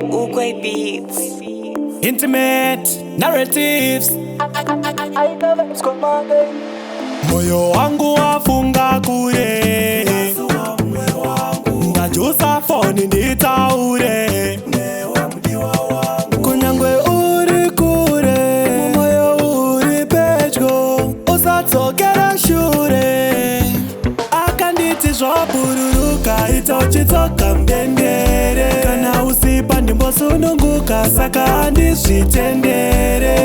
OUGWEI beats. Intimate narratives. Moyo wangu wafunga kure, ndajusa foni nditaure, kunyangwe uri kure, moyo uri pedyo, usatsokera shure. Akanditi zvabururuka itochitsoka mdendere, kana usipa ndimbosununguka saka handizvitendere.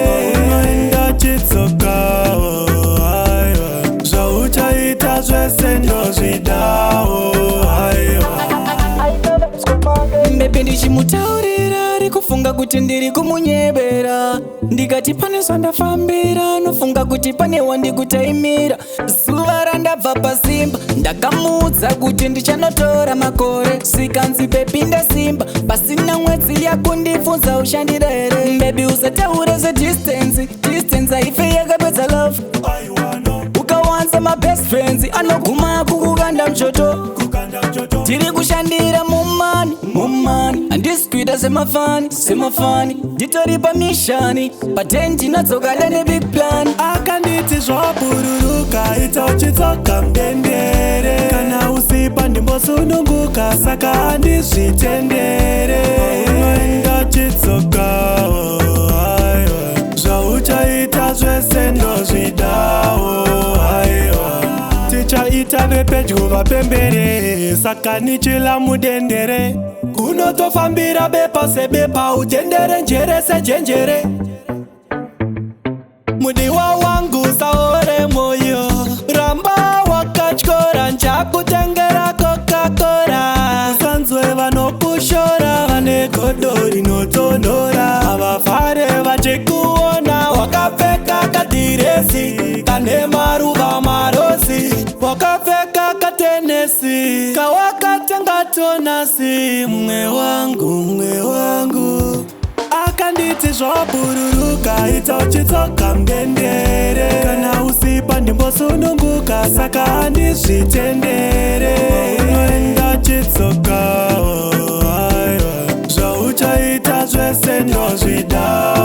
Unoenda chitsoka zvauchaita zvese ndozvidawo. Mbepe ndichimutaurira ari kufunga kuti ndiri kumunyebera, ndikati pane zvandafambira nofunga kuti pane wandikutaimira. Zuva randabva pasimba ndakamuudza kuti ndichanotora makore, svikanzi bebi ndasimba pasina mwedzi yakundibvunza ushandira here. Mbebi usataure sedistance, distance haife yakapedza love. Ukawanza my best friends anoguma kukukanda mchoto, tiri kushandira mumani handiskwida semafani nditori pamishani patendi nadzoka dane big plan. Akanditi zvabururuka itochitsoka mdendere, kana usipa ndimbosununguka saka handizvitendere. Unoenda chitsoka zvauchaita zvese ndozvidawo. Tichaita vepedyo vapembere, saka nichila mudendere, kunotofambira bepa sebepa, udendere njere sejenjere. Mudiwa wangu saore moyo, ramba wakatyora nchakutengera Coca-Cola. Usanzwe vanokushora vane godo rinotonhora, havafare vachikuona wakapfeka kadhiresi kane maruva marosi, wakapfeka katenesi kawakatenga tonasi. Mwe wangu akanditi zvabururuka itochitsoka mdendere, kana usipa ndimbosununguka saka handizvitendere. Unoenda chitsoka zvauchaita zvese ndozvidawo.